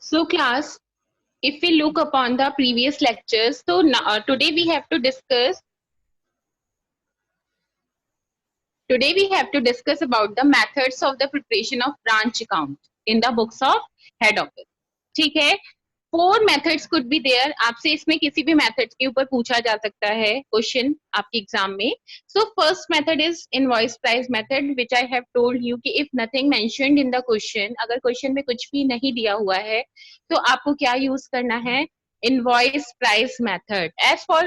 So class, if we look upon the previous lectures, so now, today we have to discuss about the methods of the preparation of branch account in the books of head office. ठीक है, 4 methods could be there. आपसे इसमें किसी भी method के ऊपर पूछा जा सकता है क्वेश्चन आपके एग्जाम में. So first method is invoice price method, which I have told you कि if nothing mentioned in the question, अगर क्वेश्चन में कुछ भी नहीं दिया हुआ है तो आपको क्या यूज करना है? Invoice price method. As for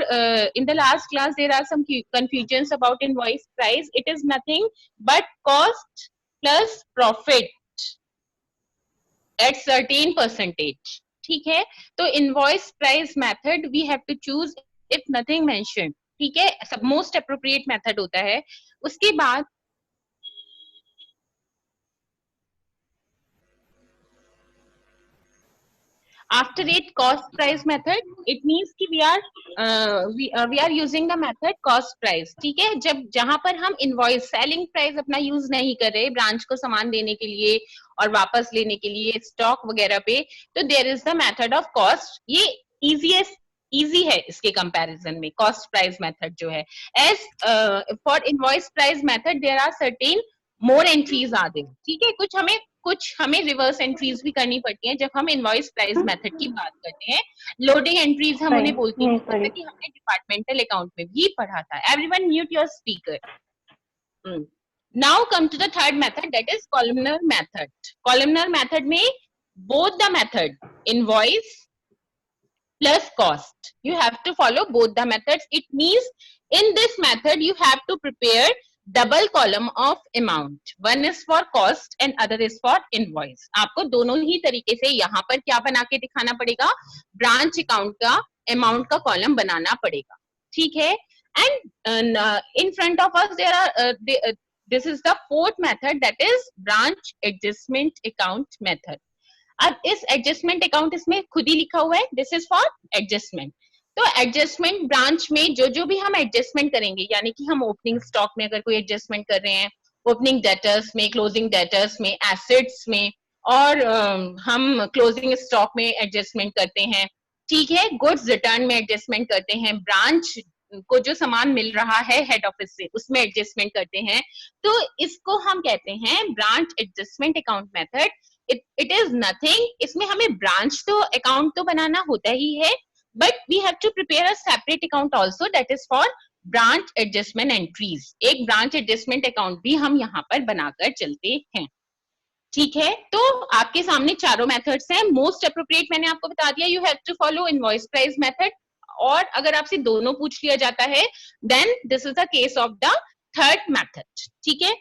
in the last class, there are some confusions about invoice price. It is nothing but cost plus profit at certain percentage. ठीक है, तो invoice price method we have to choose if nothing mentioned. ठीक है, सब most appropriate method होता है. उसके बाद after it, cost price method, it means कि we are using the method cost price. ठीक है, जब जहां पर हम इनवॉइस सेलिंग प्राइस अपना यूज नहीं कर रहे ब्रांच को सामान देने के लिए और वापस लेने के लिए स्टॉक वगैरह पे, तो there is the method of cost. ये इजी है इसके कंपैरिजन में कॉस्ट प्राइस मेथड जो है. As for invoice price method there are certain more entries आ देयर. ठीक है, कुछ हमें रिवर्स एंट्रीज भी करनी पड़ती हैं जब हम इनवॉइस प्राइस मेथड की बात करते हैं. लोडिंग एंट्रीज हम उन्हें बोलते हैं, जैसे कि हमने डिपार्टमेंटल अकाउंट में भी पढ़ा था. Everyone mute your speaker. Now come to the third method, that is columnar method. Columnar method में both the method invoice plus cost, you have to follow both the methods. It means in this method you have to prepare double column of amount. One is for cost and other is for invoice. आपको दोनों ही तरीके से यहाँ पर क्या बना के दिखाना पड़ेगा? ब्रांच अकाउंट का अमाउंट का कॉलम बनाना पड़ेगा. ठीक है, and in front of us there are this is the fourth method, that is branch adjustment account method. अब इस एडजस्टमेंट अकाउंट इसमें खुद ही लिखा हुआ है, दिस इज फॉर एडजस्टमेंट. तो एडजस्टमेंट ब्रांच में जो भी हम एडजस्टमेंट करेंगे, यानी कि हम ओपनिंग स्टॉक में अगर कोई एडजस्टमेंट कर रहे हैं, ओपनिंग डेटर्स में, क्लोजिंग डेटर्स में, एसेट्स में, और हम क्लोजिंग स्टॉक में एडजस्टमेंट करते हैं. ठीक है, गुड्स रिटर्न में एडजस्टमेंट करते हैं, ब्रांच को जो सामान मिल रहा है हेड ऑफिस से उसमें एडजस्टमेंट करते हैं. तो इसको हम कहते हैं branch adjustment account method. It is nothing, इसमें हमें ब्रांच तो अकाउंट तो बनाना होता ही है, but we have to prepare a separate account also, that is for branch adjustment entries. एक ब्रांच एडजस्टमेंट अकाउंट भी हम यहाँ पर बनाकर चलते हैं. ठीक है, तो आपके सामने चारों मेथड्स हैं. मोस्ट अप्रोप्रिएट मैंने आपको बता दिया, you have to follow invoice price method. और अगर आपसे दोनों पूछ लिया जाता है, then this is the case of the third method. ठीक है,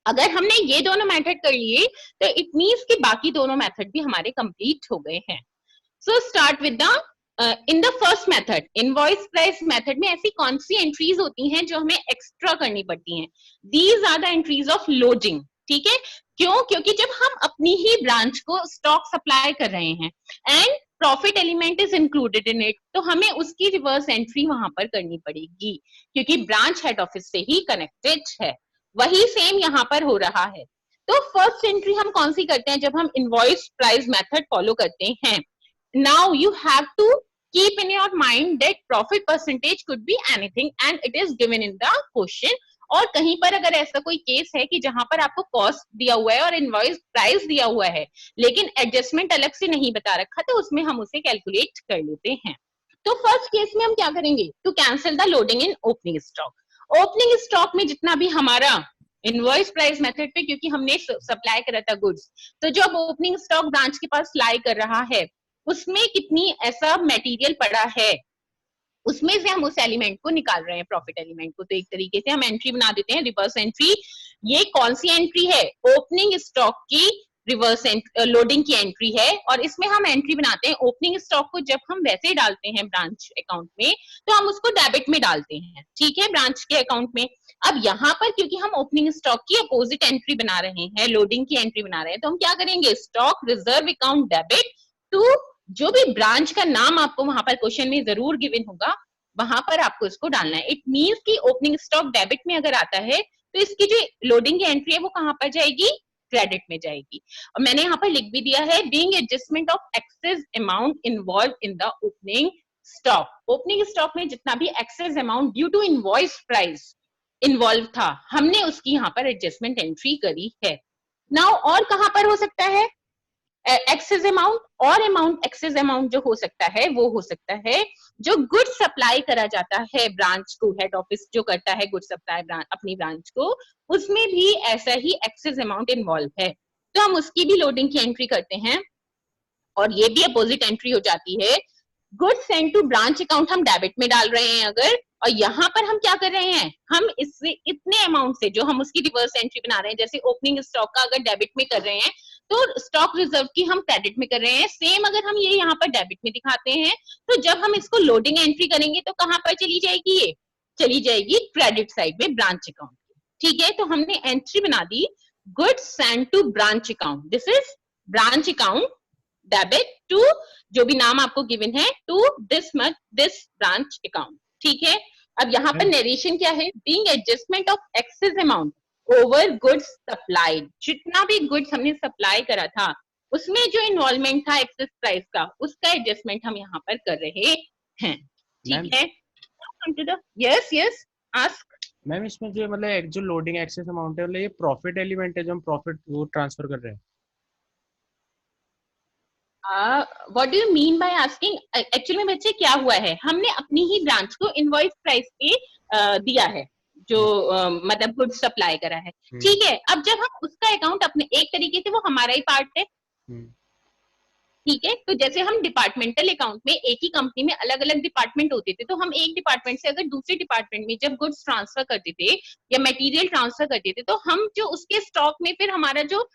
अगर हमने ये दोनों मेथड कर लिए तो इट मींस कि बाकी दोनों मेथड भी हमारे कंप्लीट हो गए हैं. So start with the in the first method, invoice price method में ऐसी कौन सी एंट्रीज होती हैं जो हमें एक्स्ट्रा करनी पड़ती हैं? These are the entries of loading. ठीक है, क्यों? क्योंकि जब हम अपनी ही ब्रांच को स्टॉक सप्लाई कर रहे हैं and profit element is included in it, तो हमें उसकी रिवर्स एंट्री वहां पर करनी पड़ेगी क्योंकि ब्रांच हेड ऑफिस से ही कनेक्टेड है. वही सेम यहाँ पर हो रहा है. तो फर्स्ट एंट्री हम कौन सी करते हैं जब हम इनवॉइस प्राइस मेथड फॉलो करते हैं? Now you have to keep in your mind that profit percentage could be anything and it is given in the question. और कहीं पर अगर ऐसा कोई केस है कि जहां पर आपको कॉस्ट दिया हुआ है और इनवॉइस प्राइस दिया हुआ है लेकिन एडजस्टमेंट अलग से नहीं बता रखा, तो उसमें हम उसे कैलकुलेट कर लेते हैं. तो फर्स्ट केस में हम क्या करेंगे? To cancel the loading in opening stock. Opening stock में जितना भी हमारा इनवॉइस प्राइस मेथड पे, क्योंकि हमने सप्लाई करा था गुड्स, तो जो अब ओपनिंग स्टॉक ब्रांच के पास लाई कर रहा है उसमें कितनी ऐसा मटेरियल पड़ा है, उसमें से हम उस एलिमेंट को निकाल रहे हैं, प्रॉफिट एलिमेंट को. तो एक तरीके से हम एंट्री बना देते हैं, रिवर्स एंट्री. ये कौन सी एंट्री है? ओपनिंग स्टॉक की रिवर्स लोडिंग की एंट्री है. और इसमें हम एंट्री बनाते हैं ओपनिंग स्टॉक को जब हम वैसे डालते हैं ब्रांच अकाउंट में तो हम उसको डेबिट में डालते हैं. ठीक है, ब्रांच के अकाउंट में. अब यहाँ पर क्योंकि हम ओपनिंग स्टॉक की अपोजिट एंट्री बना रहे हैं, लोडिंग की एंट्री बना रहे हैं, तो हम क्या करेंगे? Stock reserve account debit to जो भी ब्रांच का नाम आपको वहां पर क्वेश्चन में जरूर गिवन होगा वहां पर आपको इसको डालना है. इट मींस कि ओपनिंग स्टॉक डेबिट में अगर आता है तो इसकी जो लोडिंग की एंट्री है वो कहां पर जाएगी? क्रेडिट में जाएगी। और मैंने यहाँ पर लिख भी दिया है, being adjustment of excess amount involved in the opening stock. Opening stock में जितना भी excess amount due to invoice price involved था, हमने उसकी यहाँ पर एडजस्टमेंट एंट्री करी है। नाउ और कहां पर हो सकता है एक्सेस अमाउंट? और अमाउंट एक्सेस अमाउंट जो हो सकता है वो हो सकता है जो गुड सप्लाई करा जाता है ब्रांच को, हेड ऑफिस जो करता है गुड सप्लाई अपनी ब्रांच को, उसमें भी ऐसा ही एक्सेस अमाउंट इन्वॉल्व है, तो हम उसकी भी लोडिंग की एंट्री करते हैं। और ये भी अपोजिट एंट्री हो जाती है, good send to branch account हम डेबिट में डाल रहे हैं अगर, और यहाँ पर हम क्या कर रहे हैं, हम इससे इतने अमाउंट से जो हम उसकी रिवर्स एंट्री बना रहे हैं, जैसे ओपनिंग स्टॉक का अगर डेबिट में कर रहे हैं तो स्टॉक रिजर्व की हम क्रेडिट में कर रहे हैं, सेम अगर हम ये यहाँ पर डेबिट में दिखाते हैं तो जब हम इसको लोडिंग एंट्री करेंगे तो कहां पर चली जाएगी, ये चली जाएगी क्रेडिट साइड में ब्रांच अकाउंट। ठीक है, तो हमने एंट्री बना दी good send to branch account, this is branch account debit to जो भी नाम आपको गिवन है टू दिस ब्रांच अकाउंट। ठीक है, अब यहाँ पर नरेशन क्या है, being adjustment of excess amount over goods supplied, जितना भी गुड्स हमने सप्लाई करा था उसमें जो इन्वॉल्वमेंट था एक्सेस प्राइस का, उसका एडजस्टमेंट हम यहाँ पर कर रहे हैं। ठीक है, यस यस आस्क। मैम इसमें जो मतलब जो लोडिंग एक्सेस अमाउंट है, मतलब ये प्रॉफिट एलिमेंट है जो हम प्रॉफिट वो ट्रांसफर कर रहे हैं? What do you mean by asking? Actually में बच्चे क्या हुआ है, हमने अपनी ही ब्रांच को इनवॉइस प्राइस पे दिया है जो मतलब गुड सप्लाई करा है। ठीक है, अब जब हम उसका अकाउंट अपने एक तरीके से वो हमारा ही पार्ट है। ठीक है, तो जैसे हम डिपार्टमेंटल अकाउंट में एक ही कंपनी में अलग अलग डिपार्टमेंट होते थे, तो हम एक डिपार्टमेंट से अगर दूसरे डिपार्टमेंट में जब गुड्स ट्रांसफर करते थे या मटेरियल ट्रांसफर करते थे, तो हम जो उसके स्टॉक में फिर हमारा जो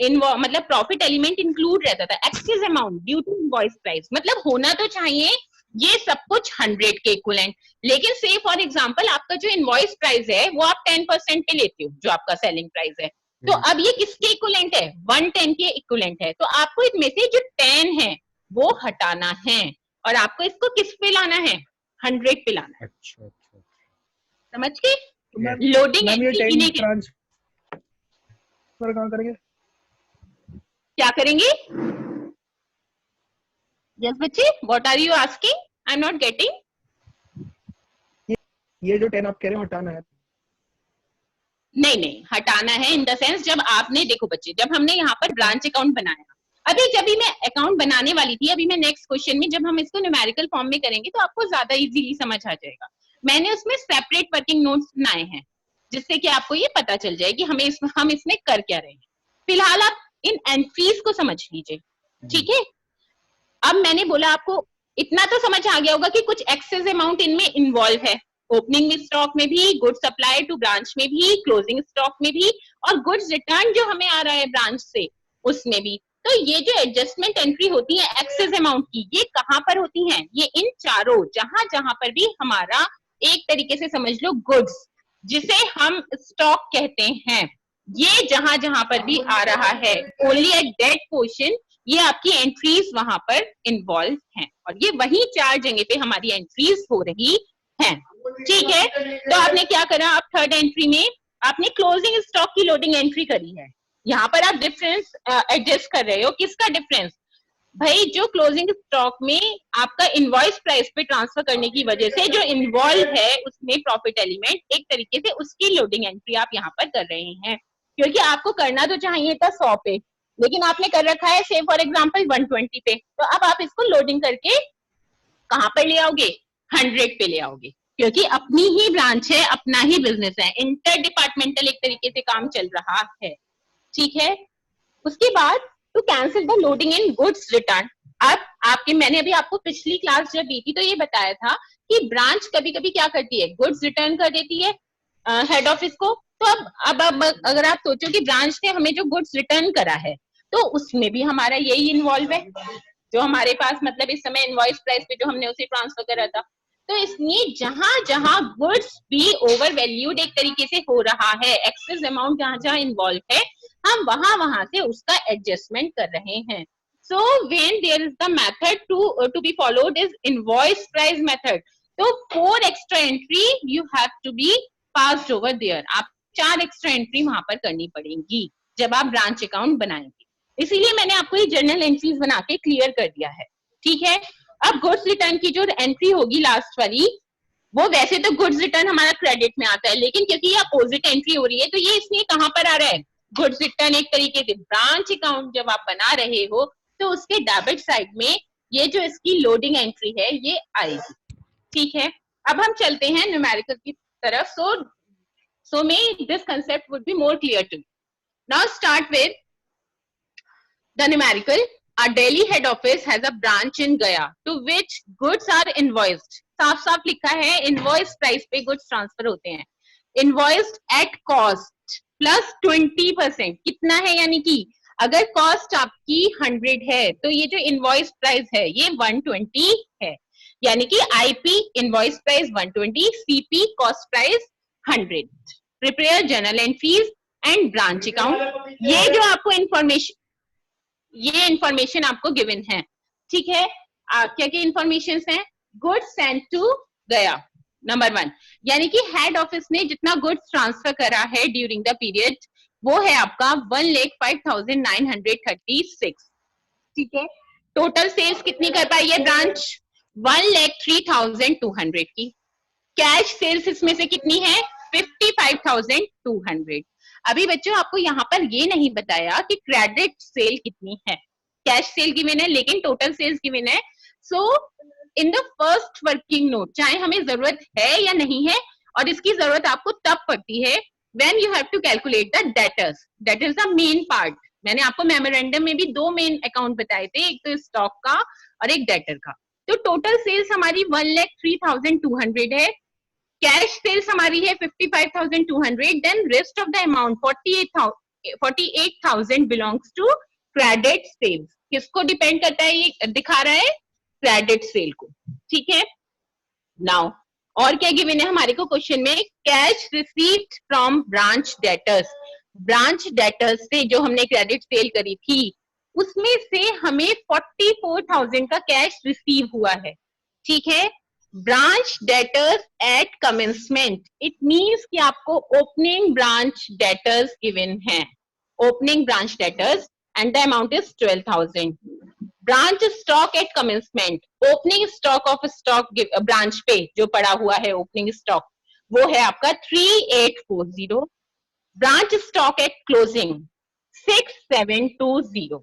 मतलब प्रॉफिट एलिमेंट इंक्लूड रहता था, excess amount due to invoice price, मतलब होना तो चाहिए ये सब कुछ 100 के इक्विवेलेंट, लेकिन से फॉर एग्जांपल आपका जो इनवॉइस प्राइस है वो आप 10% पे लेते हो जो आपका सेलिंग प्राइस है, तो अब ये किसके इक्विवेलेंट है, 110 के इक्विवेलेंट है, तो आपको इसमें से जो 10 है वो हटाना है और आपको इसको किस पे लाना है, 100 पे लाना है। अच्छा, समझ गए? लोडिंग करेंगे, क्या करेंगे? यस बच्चे, what are you asking? I am not getting. ये जो 10 आप कह रहे हो हटाना है? नहीं हटाना है इन द सेंस, जब आपने देखो बच्चे, जब हमने यहाँ पर ब्रांच अकाउंट बनाया, जब भी मैं अकाउंट बनाने वाली थी, अभी मैं नेक्स्ट क्वेश्चन में जब हम इसको न्यूमेरिकल फॉर्म में करेंगे तो आपको ज्यादा इजीली समझ आ जाएगा। मैंने उसमें सेपरेट वर्किंग नोट्स बनाए हैं जिससे कि आपको ये पता चल जाए कि हम इसमें कर क्या रहे हैं। फिलहाल आप इन एंट्रीज को समझ लीजिए। ठीक है, अब मैंने बोला आपको इतना तो समझ आ गया होगा कि कुछ एक्सेस अमाउंट इनमें इन्वॉल्व है, ओपनिंग स्टॉक में भी, गुड सप्लाई टू ब्रांच में भी, क्लोजिंग स्टॉक में भी, और गुड्स रिटर्न जो हमें आ रहा है ब्रांच से उसमें भी। तो ये जो एडजस्टमेंट एंट्री होती है एक्सेस अमाउंट की, ये कहां पर होती हैं? ये इन चारों, जहां जहां पर भी हमारा एक तरीके से समझ लो गुड्स जिसे हम स्टॉक कहते हैं, ये जहां जहां पर भी आ रहा है ओनली एट दैट पोर्शन, ये आपकी एंट्रीज वहां पर इन्वॉल्व हैं, और ये वही 4 जगह पे हमारी एंट्रीज हो रही हैं। ठीक है, तो आपने क्या करा, अब थर्ड एंट्री में आपने क्लोजिंग स्टॉक की लोडिंग एंट्री करी है। यहाँ पर आप डिफरेंस एडजस्ट कर रहे हो, किसका डिफरेंस? भाई जो क्लोजिंग स्टॉक में आपका इनवॉइस प्राइस पे ट्रांसफर करने की वजह से जो इन्वॉल्व है उसमें प्रॉफिट एलिमेंट, एक तरीके से उसकी लोडिंग एंट्री आप यहाँ पर कर रहे हैं, क्योंकि आपको करना तो चाहिए था 100 पे, लेकिन आपने कर रखा है से फॉर एग्जांपल 120 पे, तो अब आप इसको लोडिंग करके कहां पर ले आओगे, 100 पे ले आओगे, क्योंकि अपनी ही ब्रांच है, अपना ही बिजनेस है, इंटर डिपार्टमेंटल एक तरीके से काम चल रहा है। ठीक है, उसके बाद to cancel the loading in goods return. अब आपके मैंने अभी आपको पिछली क्लास जब दी थी तो ये बताया था कि ब्रांच कभी कभी क्या करती है, गुड्स रिटर्न कर देती है हेड ऑफिस को। तो अब अगर आप सोचो कि ब्रांच ने हमें जो गुड्स रिटर्न करा है तो उसमें भी हमारा यही इन्वॉल्व है, जो हमारे पास मतलब इस समय इनवॉइस प्राइस पे जो हमने उसे ट्रांसफर करा था। तो इसलिए जहां जहां गुड्स भी ओवर वैल्यूड एक तरीके से हो रहा है, एक्सेस अमाउंट जहां जहां इन्वॉल्व है, हम वहां वहां से उसका एडजस्टमेंट कर रहे हैं। So when there is the method to be followed is invoice price method. तो 4 extra entry you have to be passed over there, आप 4 एक्स्ट्रा एंट्री वहां पर करनी पड़ेंगी। जब आप ब्रांच अकाउंट बनाएंगे। इसीलिए मैंने आपको ये जर्नल एंट्रीज बना के क्लियर कर दिया है, ठीक है। अब गुड्स रिटर्न की जो एंट्री होगी लास्ट वाली, वो वैसे तो गुड्स रिटर्न हमारा क्रेडिट में आता है, लेकिन क्योंकि ये अपोजिट एंट्री हो रही है तो ये इसमें कहां पर आ रहा है, गुड्स रिटर्न एक तरीके से ब्रांच अकाउंट जब आप बना रहे हो तो उसके डेबिट साइड में ये जो इसकी लोडिंग एंट्री है ये आएगी, ठीक है। अब हम चलते हैं न्यूमेरिकल की तरफ। so may this concept would be more clear to you. Now start with the numerical. Our Delhi head office has a branch in Gaya to which goods are invoiced. साफ साफ लिखा है invoice price पे goods transfer होते हैं, invoiced at cost plus 20%। कितना है, यानी कि अगर कॉस्ट आपकी 100 है तो ये जो इनवॉइस प्राइस है ये 120 है, यानी कि IP invoice price 120, CP cost price 100। Prepare journal entries and branch account. ये जो आपको इंफॉर्मेशन आपको गिवन है, ठीक है। क्या क्या इंफॉर्मेशन है? गुड्स सेंट टू गया, नंबर 1, यानी कि हेड ऑफिस ने जितना गुड्स ट्रांसफर करा है ड्यूरिंग द पीरियड वो है आपका 1,05,936, ठीक है। टोटल सेल्स कितनी कर पाई है ब्रांच? 1,03,200 की। कैश सेल्स इसमें से कितनी है? 55,200। अभी बच्चों आपको यहाँ पर ये नहीं बताया कि क्रेडिट सेल कितनी है। कैश सेल गिवन है लेकिन टोटल सेल्स गिवन है। So in the first working note, चाहे हमें जरूरत है या नहीं है, और इसकी जरूरत आपको तब पड़ती है when you have to calculate the debtors, that is the main part। मैंने आपको मेमोरेंडम में भी 2 मेन अकाउंट बताए थे, एक तो स्टॉक का और एक डेटर का। तो टोटल सेल्स हमारी 1,03,200 है, कैश सेल्स हमारी है 55,200, then rest of the amount 48,000 belongs to credit sales. किसको डिपेंड करता है? ये दिखा रहा है क्रेडिट सेल को, ठीक है। नाउ और क्या गिवन है हमारे को क्वेश्चन में? Cash received from branch debtors. Branch debtors से जो हमने क्रेडिट सेल करी थी उसमें से हमें 44,000 का कैश रिसीव हुआ है, ठीक है। Branch debtors at commencement, it means कि आपको ओपनिंग ब्रांच डेटर्स गिवन है, opening branch debtors and the amount is 12,000। Branch stock at commencement, opening stock of stock branch पे जो पड़ा हुआ है ओपनिंग स्टॉक वो है आपका 3,840। Branch stock eight closing 6,720।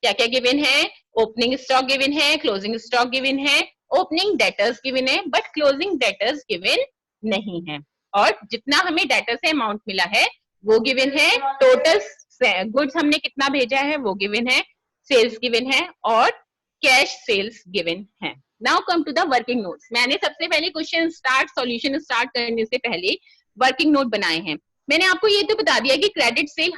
क्या क्या गिवन है? ओपनिंग स्टॉक गिवन है, क्लोजिंग स्टॉक गिवन है, ओपनिंग डेटर्स गिवन है, बट क्लोजिंग डेटर्स गिवन नहीं है। और जितना हमें डेटर से अमाउंट मिला है वो गिवन है, टोटल गुड्स हमने कितना भेजा है वो गिवन है, सेल्स गिवन है और कैश सेल्स गिवन है। Now come to the working notes. मैंने सबसे पहले क्वेश्चन सॉल्यूशन स्टार्ट करने से पहले वर्किंग नोट बनाए हैं। मैंने आपको ये तो बता दिया कि क्रेडिट सेल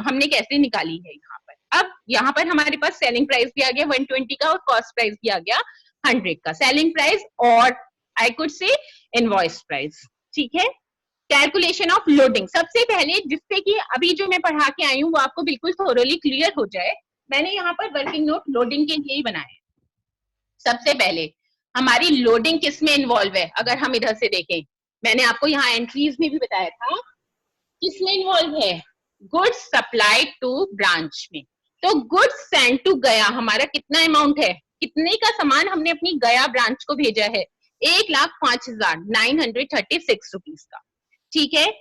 हमने कैसे निकाली है यहाँ पर। अब यहाँ पर हमारे पास सेलिंग प्राइस भी आ गया 120 का और कॉस्ट प्राइस भी आ गया 100 का। सेलिंग प्राइस और I could say invoice price, ठीक है। कैलकुलेशन ऑफ लोडिंग, सबसे पहले जिससे कि अभी जो मैं पढ़ा के आई हूँ वो आपको बिल्कुल थोरोली क्लियर हो जाए, मैंने यहाँ पर वर्किंग नोट लोडिंग के लिए ही बनाया है। सबसे पहले हमारी लोडिंग किस में इन्वॉल्व है? अगर हम इधर से देखें, मैंने आपको यहाँ एंट्रीज में भी बताया था किस में इन्वॉल्व है, गुड्स सप्लाइड टू ब्रांच में। तो गुड्स सेंड टू गया हमारा कितना अमाउंट है, कितने का सामान हमने अपनी गया ब्रांच को भेजा है? 1,05,936 रुपीज का, ठीक है।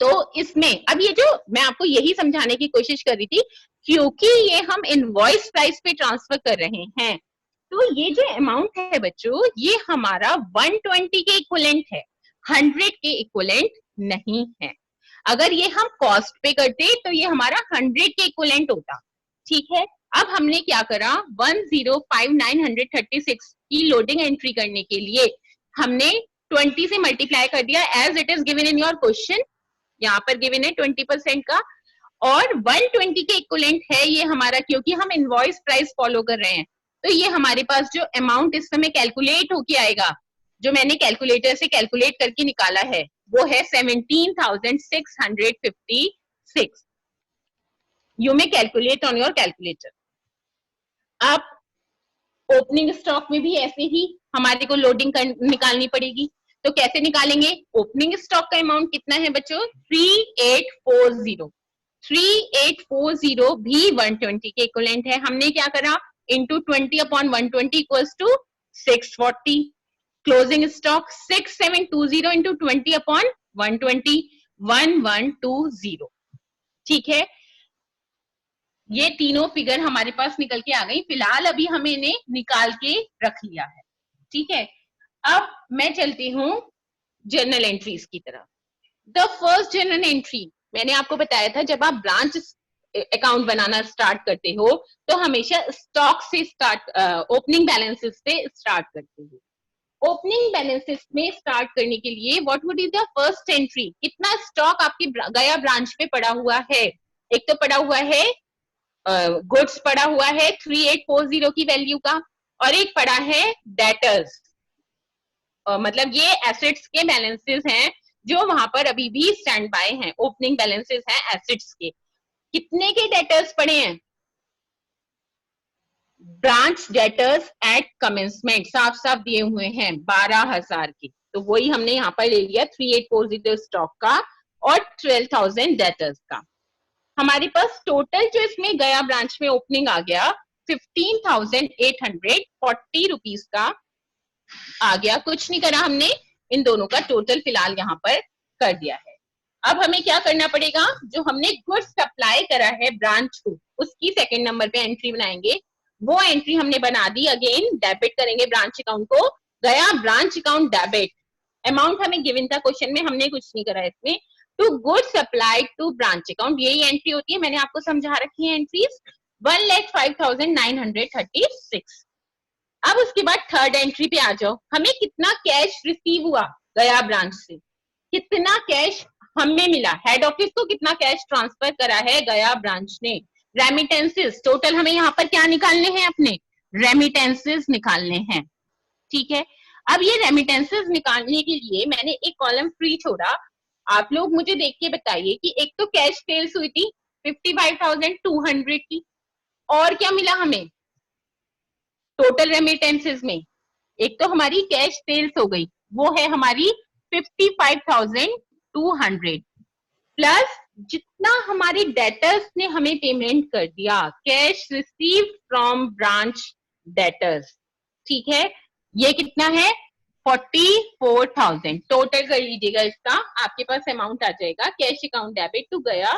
तो इसमें अब ये जो मैं आपको यही समझाने की कोशिश कर रही थी, क्योंकि ये हम इनवॉइस प्राइस पे ट्रांसफर कर रहे हैं, तो ये जो अमाउंट है बच्चों ये हमारा 120 के इक्विवेलेंट है, 100 के इक्विवेलेंट नहीं है। अगर ये हम कॉस्ट पे करते तो ये हमारा 100 के इक्विवेलेंट होता, ठीक है। अब हमने क्या करा, 1,05,936 की लोडिंग एंट्री करने के लिए हमने 20 से मल्टीप्लाई कर दिया as it is given in your question. यहाँ पर गिवन है 20% का और 120 के इक्विवेलेंट है ये हमारा, क्योंकि हम इनवॉइस प्राइस फॉलो कर रहे हैं। तो ये हमारे पास जो अमाउंट इस समय कैलकुलेट होके आएगा, जो मैंने कैलकुलेटर से कैलकुलेट करके निकाला है, वो है 17,656। You may calculate on your calculator. अब ओपनिंग स्टॉक में भी ऐसे ही हमारे को लोडिंग निकालनी पड़ेगी, तो कैसे निकालेंगे? ओपनिंग स्टॉक का अमाउंट कितना है बच्चों? 3,840। 3840 भी 120 के इक्विवेलेंट है। हमने क्या करा, into 20/120 equals to 640। Closing stock 6720 into 20/120 1120। ठीक है, ये तीनों फिगर हमारे पास निकल के आ गई। फिलहाल अभी हमें इन्हें निकाल के रख लिया है। ठीक है, अब मैं चलती हूँ जर्नल एंट्रीज की तरफ। द फर्स्ट जर्नल एंट्री, मैंने आपको बताया था जब आप ब्रांच अकाउंट बनाना स्टार्ट करते हो तो हमेशा स्टॉक से स्टार्ट, ओपनिंग बैलेंसेस से स्टार्ट करते हो। ओपनिंग बैलेंसेस में स्टार्ट करने के लिए what would be the first entry, कितना स्टॉक आपकी गया ब्रांच पे पड़ा हुआ है। एक तो पड़ा हुआ है गुड्स पड़ा हुआ है 3840 की वैल्यू का, और एक पड़ा है डेटर्स, मतलब ये एसेट्स के बैलेंसेस हैं जो वहां पर अभी भी स्टैंड बाय हैं, ओपनिंग बैलेंसेस हैं एसेट्स के। कितने के डेटर्स पड़े हैं, ब्रांच डेटर्स एट कमेंसमेंट साफ साफ दिए हुए हैं 12,000 के, तो वही हमने यहाँ पर ले लिया 3840 स्टॉक का और 12,000 डेटर्स का। हमारे पास टोटल जो इसमें गया ब्रांच में ओपनिंग आ गया 15,840 रुपीज का आ गया। कुछ नहीं करा हमने, इन दोनों का टोटल फिलहाल यहाँ पर कर दिया है। अब हमें क्या करना पड़ेगा, जो हमने गुड्स सप्लाई करा है ब्रांच को उसकी सेकंड नंबर पे एंट्री बनाएंगे। वो एंट्री हमने बना दी, अगेन डेबिट करेंगे ब्रांच अकाउंट को, गया ब्रांच अकाउंट डेबिट, अमाउंट हमें गिवन था क्वेश्चन में, हमने कुछ नहीं करा इसमें, to goods supplied to branch account, यही एंट्री होती है, मैंने आपको समझा रखी है एंट्रीज 1,05,936। अब उसके बाद थर्ड एंट्री पे आ जाओ, हमें कितना कैश रिसीव हुआ गया ब्रांच से, कितना कैश हमें मिला, हेड ऑफिस को कितना कैश ट्रांसफर करा है गया ब्रांच ने। रेमिटेंसेस टोटल हमें यहाँ पर क्या निकालने हैं, अपने रेमिटेंसेस निकालने हैं। ठीक है, अब ये रेमिटेंसेस निकालने के लिए मैंने एक कॉलम फ्री छोड़ा। आप लोग मुझे देख के बताइए कि एक तो कैश सेल्स हुई थी 55,200 की, और क्या मिला हमें टोटल रेमिटेंसेस में, एक तो हमारी कैश सेल्स हो गई, वो है हमारी 55,200 प्लस जितना हमारी डेटर्स ने हमें पेमेंट कर दिया, cash receive from branch debtors. ठीक है, ये कितना है 44,000, टोटल कर लीजिएगा इसका, आपके पास अमाउंट आ जाएगा कैश अकाउंट डेबिट टू गया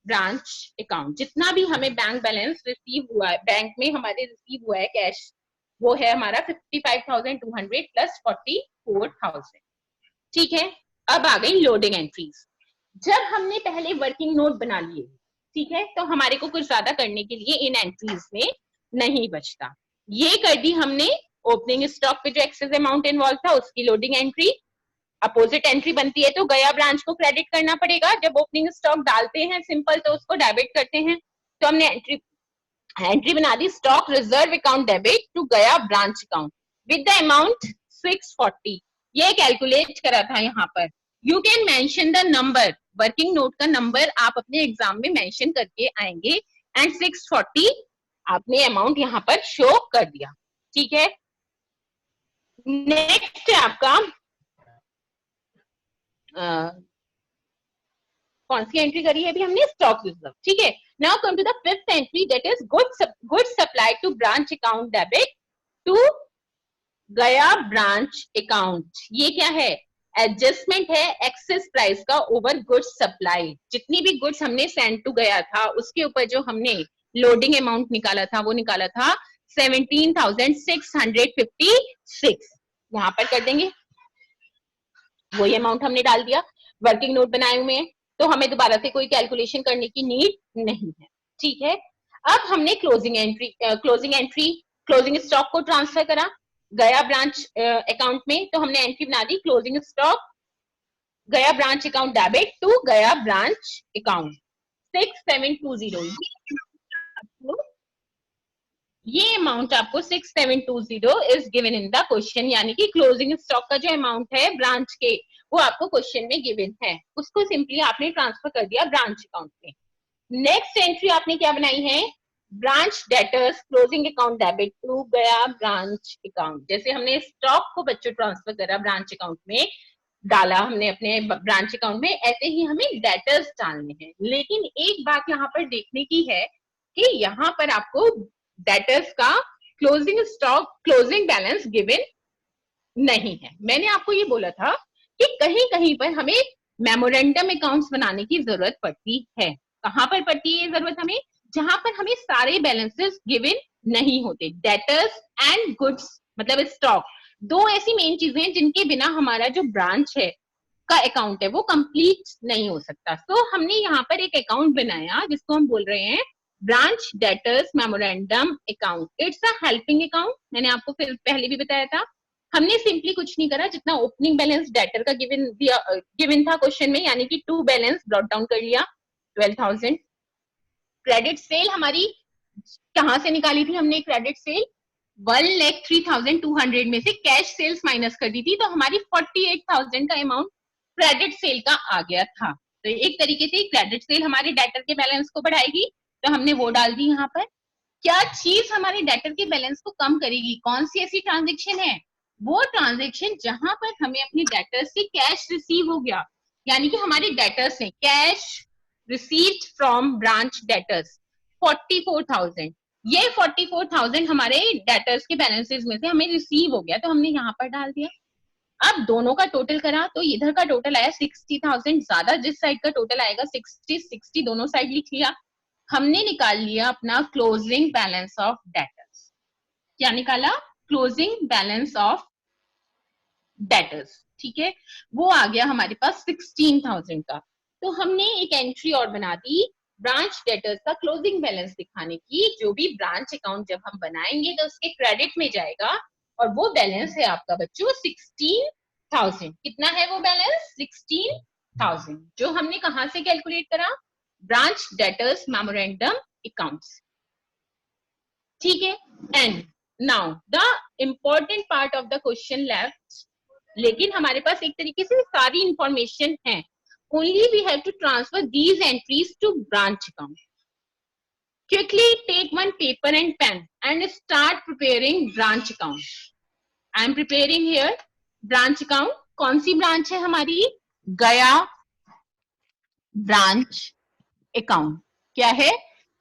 ब्रांच अकाउंट। जितना भी हमें बैंक बैलेंस रिसीव हुआ है, बैंक में हमारे रिसीव हुआ है कैश, वो है हमारा 55,200 प्लस 44,000। ठीक है, अब आ गई लोडिंग एंट्रीज। जब हमने पहले वर्किंग नोट बना लिए, ठीक है, तो हमारे को कुछ ज्यादा करने के लिए इन एंट्रीज में नहीं बचता। ये कर दी हमने, ओपनिंग स्टॉक पे जो एक्सेस अमाउंट इन्वॉल्व था उसकी लोडिंग एंट्री। अपोजिट एंट्री बनती है तो गया ब्रांच को क्रेडिट करना पड़ेगा, जब ओपनिंग स्टॉक डालते हैं सिंपल तो उसको डेबिट करते हैं, तो हमने एंट्री बना दी stock reserve account debit to गया branch account with the amount 640। ये कैलकुलेट करा था यहाँ पर। You can mention the number, working note का नंबर आप अपने एग्जाम में मेंशन करके आएंगे, एंड 640 आपने अमाउंट यहाँ पर शो कर दिया। ठीक है, नेक्स्ट है आपका कौन सी एंट्री करी है अभी हमने, स्टॉक रिजर्व। ठीक है, now come to the fifth entry, that is goods supplied to branch account debit to गया ब्रांच अकाउंट। ये क्या है, एडजस्टमेंट है एक्सेस प्राइस का ओवर गुड्स सप्लाई। जितनी भी गुड्स हमने सेंड टू गया था उसके ऊपर जो हमने लोडिंग अमाउंट निकाला था वो निकाला था 17,656। यहाँ पर कर देंगे, वही अमाउंट हमने डाल दिया, वर्किंग नोट बनाए हुए हैं तो हमें दोबारा से कोई कैलकुलेशन करने की नीड नहीं है। ठीक है, अब हमने क्लोजिंग स्टॉक को ट्रांसफर करा गया ब्रांच अकाउंट में, तो हमने एंट्री बना दी क्लोजिंग स्टॉक गया ब्रांच अकाउंट डेबिट टू गया ब्रांच अकाउंट 6720। ये अमाउंट आपको 6720 is given in the question, यानी कि क्लोजिंग स्टॉक का जो अमाउंट है ब्रांच के वो आपको क्वेश्चन में गिवन है, उसको सिंपली आपने ट्रांसफर कर दिया ब्रांच अकाउंट में। नेक्स्ट एंट्री आपने क्या बनाई है, branch debtors closing account debit to गया ब्रांच अकाउंट। जैसे हमने स्टॉक को बच्चों ट्रांसफर करा ब्रांच अकाउंट में, डाला हमने अपने ब्रांच अकाउंट में, ऐसे ही हमें डेटर्स डालने हैं। लेकिन एक बात यहाँ पर देखने की है कि यहाँ पर आपको डेटर्स का closing stock, closing balance given नहीं है। मैंने आपको ये बोला था कि कहीं कहीं पर हमें मेमोरेंडम अकाउंट्स बनाने की जरूरत पड़ती है। कहां पर पड़ती है ये जरूरत हमें? जहां पर हमें सारे बैलेंसेस गिवन नहीं होते। डेटर्स एंड गुड्स मतलब स्टॉक, दो ऐसी मेन चीजें हैं जिनके बिना हमारा जो ब्रांच है का अकाउंट है वो कंप्लीट नहीं हो सकता। तो हमने यहाँ पर एक अकाउंट बनाया जिसको हम बोल रहे हैं branch debtors memorandum account. It's a helping account, मैंने आपको फिर पहले भी बताया था। हमने सिंपली कुछ नहीं करा, जितना ओपनिंग बैलेंस डेटर का गिवन था क्वेश्चन में, यानी कि टू बैलेंस ब्रॉट डाउन कर लिया 12,000। क्रेडिट सेल हमारी कहां से निकाली थी हमने? क्रेडिट सेल 1,03,200 में से कैश सेल्स माइनस कर दी थी, तो हमारी 48,000 का अमाउंट क्रेडिट सेल का आ गया था। तो एक तरीके से क्रेडिट सेल हमारे डेटर के बैलेंस को बढ़ाएगी, तो हमने वो डाल दी यहाँ पर। क्या चीज हमारे डेटर के बैलेंस को कम करेगी? कौन सी ऐसी ट्रांजेक्शन है? वो ट्रांजेक्शन जहां पर हमें अपनी डेटर्स से कैश रिसीव हो गया, यानी कि हमारे डेटर्स ने cash received from branch debtors 44,000। ये 44,000 हमारे डेटर्स के बैलेंसेस में से हमें रिसीव हो गया, तो हमने यहाँ पर डाल दिया। अब दोनों का टोटल करा तो इधर का टोटल आया 60,000 ज्यादा, जिस साइड का टोटल आएगा 60 दोनों साइड लिख लिया। हमने निकाल लिया अपना क्लोजिंग बैलेंस ऑफ डेटर्स। क्या निकाला? क्लोजिंग बैलेंस ऑफ डेटर्स, ठीक है, वो आ गया हमारे पास 16,000 का। तो हमने एक एंट्री और बना दी ब्रांच डेटर्स का क्लोजिंग बैलेंस दिखाने की। जो भी ब्रांच अकाउंट जब हम बनाएंगे तो उसके क्रेडिट में जाएगा, और वो बैलेंस है आपका बच्चों 16,000। कितना है वो बैलेंस? 16,000, जो हमने कहां से कैलकुलेट करा? ब्रांच डेटर्स मेमोरेंडम अकाउंट्स, ठीक है। And now the important part of the question left. लेकिन हमारे पास एक तरीके से सारी इंफॉर्मेशन है, only we have to transfer these entries to branch account. Quickly take one paper and pen and start preparing branch account. I am preparing here branch account. कौन सी branch है हमारी? गया ब्रांच अकाउंट। क्या है?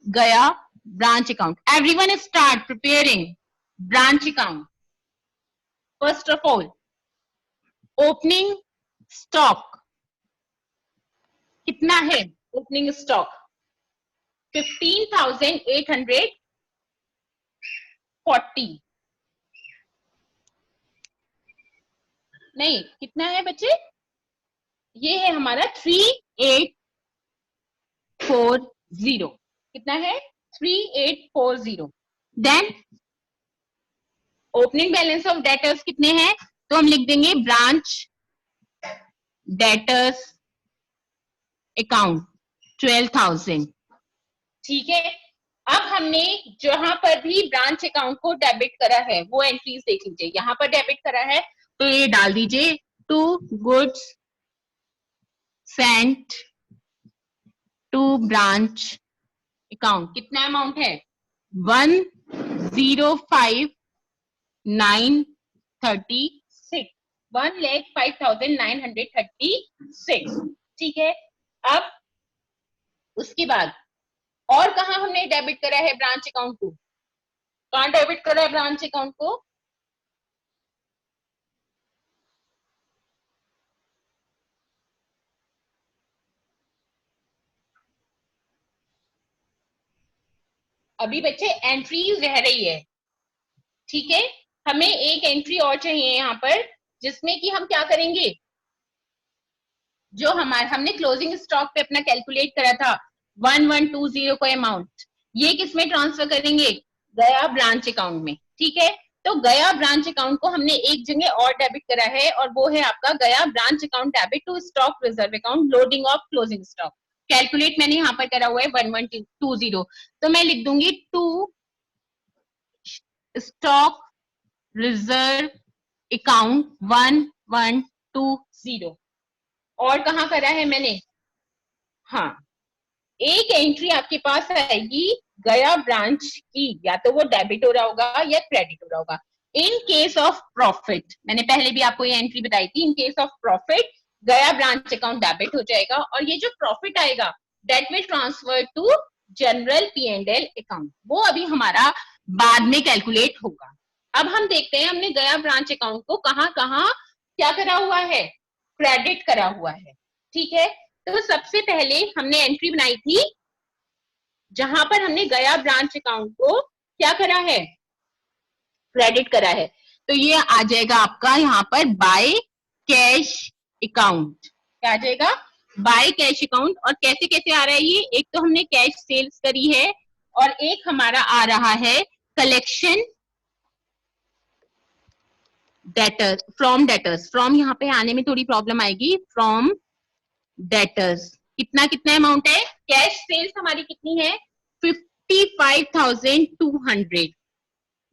गया branch account. Everyone start preparing branch account. First of all, opening stock कितना है? Opening stock 15,840। नहीं, कितना है बच्चे? ये है हमारा 3840। कितना है? 3840। Then opening balance of debtors कितने हैं? तो हम लिख देंगे ब्रांच डेटर्स अकाउंट 12,000, ठीक है। अब हमने जहां पर भी ब्रांच अकाउंट को डेबिट करा है वो एंट्रीज देख लीजिए। यहाँ पर डेबिट करा है तो ये डाल दीजिए to goods sent to branch account. कितना अमाउंट है? 1,05,936, 1,05,936, ठीक है। अब उसके बाद और कहां हमने डेबिट करा है ब्रांच अकाउंट को? कहां डेबिट करा है ब्रांच अकाउंट को? अभी बच्चे एंट्रीज रह रही है, ठीक है। हमें एक एंट्री और चाहिए यहाँ पर, जिसमें कि हम क्या करेंगे? जो हमने क्लोजिंग स्टॉक पे अपना कैलकुलेट करा था 1120 का अमाउंट, ये किसमें ट्रांसफर करेंगे? गया ब्रांच अकाउंट में, ठीक है। तो गया ब्रांच अकाउंट को हमने एक जगह और डेबिट करा है, और वो है आपका गया branch account debit to stock reserve account loading of closing stock. Calculate मैंने यहाँ पर करा हुआ है 1120, तो मैं लिख दूंगी टू स्टॉक रिजर्व अकाउंट 1120। और कहां करा है मैंने? हाँ, एक एंट्री आपके पास आएगी गया ब्रांच की, या तो वो डेबिट हो रहा होगा या क्रेडिट हो रहा होगा। इन केस ऑफ प्रॉफिट, मैंने पहले भी आपको ये एंट्री बताई थी, इन केस ऑफ प्रॉफिट गया ब्रांच अकाउंट डेबिट हो जाएगा और ये जो प्रॉफिट आएगा that will transfer to general P&L account, वो अभी हमारा बाद में कैलकुलेट होगा। अब हम देखते हैं हमने गया ब्रांच अकाउंट को कहाँ कहाँ क्या करा हुआ है, क्रेडिट करा हुआ है। ठीक है, तो सबसे पहले हमने एंट्री बनाई थी जहां पर हमने गया ब्रांच अकाउंट को क्या करा है, क्रेडिट करा है। तो ये आ जाएगा आपका यहाँ पर बाय कैश अकाउंट, क्या आ जाएगा, बाय कैश अकाउंट। और कैसे कैसे आ रहा है ये, एक तो हमने कैश सेल्स करी है और एक हमारा आ रहा है collection debtors from debtors. From यहाँ पे आने में थोड़ी प्रॉब्लम आएगी, फ्रॉम डेटर्स। कितना कितना अमाउंट है, कैश सेल्स हमारी कितनी है 55,200,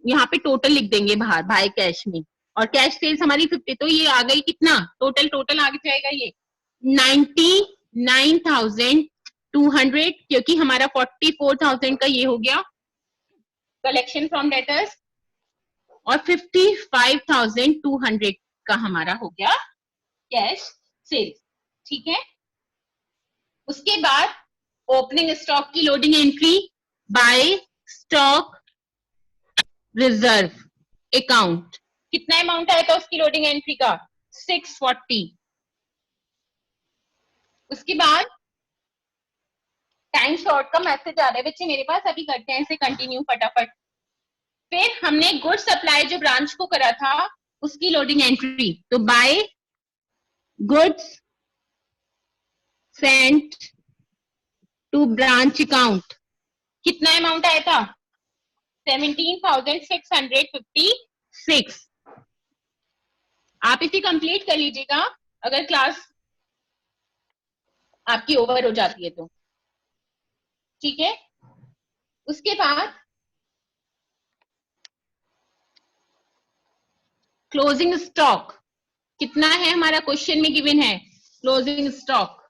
यहाँ पे टोटल लिख देंगे बाहर बाय कैश में, और कैश सेल्स हमारी 50, तो ये आ गई कितना, टोटल आगे जाएगा ये 99,200, क्योंकि हमारा 44,000 का ये हो गया कलेक्शन फ्रॉम डेटर्स और 55,200 का हमारा हो गया कैश सेल्स। ठीक है, उसके बाद ओपनिंग स्टॉक की loading entry by stock reserve account, कितना अमाउंट आया था उसकी लोडिंग एंट्री का 640। उसके बाद टाइम शॉर्ट का मैसेज आ रहा है बच्चे मेरे पास, अभी करते हैं इसे कंटिन्यू फटाफट। फिर हमने गुड सप्लाई जो ब्रांच को करा था उसकी लोडिंग एंट्री, तो by goods sent to branch account, कितना अमाउंट आया था 17,656। आप इसे कंप्लीट कर लीजिएगा अगर क्लास आपकी ओवर हो जाती है तो। ठीक है, उसके बाद क्लोजिंग स्टॉक कितना है हमारा, क्वेश्चन में गिवन है क्लोजिंग स्टॉक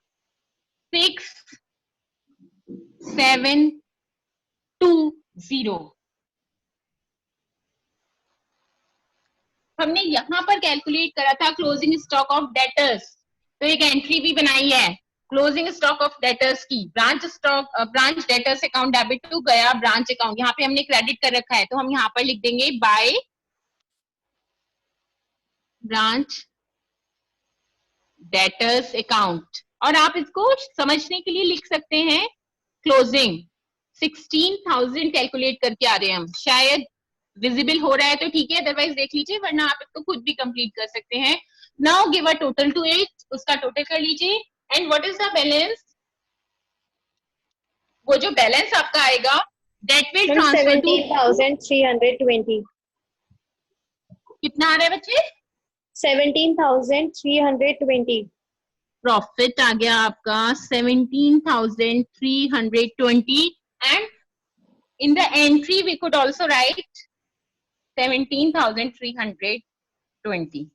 6720। हमने यहां पर कैलकुलेट करा था क्लोजिंग स्टॉक ऑफ डेटर्स, तो एक एंट्री भी बनाई है क्लोजिंग स्टॉक ऑफ डेटर्स की, branch debtors account debit to गया ब्रांच अकाउंट, यहाँ पे हमने क्रेडिट कर रखा है तो हम यहाँ पर लिख देंगे बाय ब्रांच डेटर्स अकाउंट। और आप इसको समझने के लिए लिख सकते हैं क्लोजिंग 16,000 कैलकुलेट करके आ रहे हैं हम, शायद विजिबल हो रहा है तो ठीक है, अदरवाइज देख लीजिए, वरना आप इसको खुद भी कंप्लीट कर सकते हैं। Now give a total two it, उसका टोटल कर लीजिए। And what is the balance, वो जो बैलेंस आपका आएगा दैट विल ट्रांसफर टू 17,320। कितना आ रहा है बच्चे 17,320। प्रॉफिट आ गया आपका 17,320 and in the entry we could also write 17,320।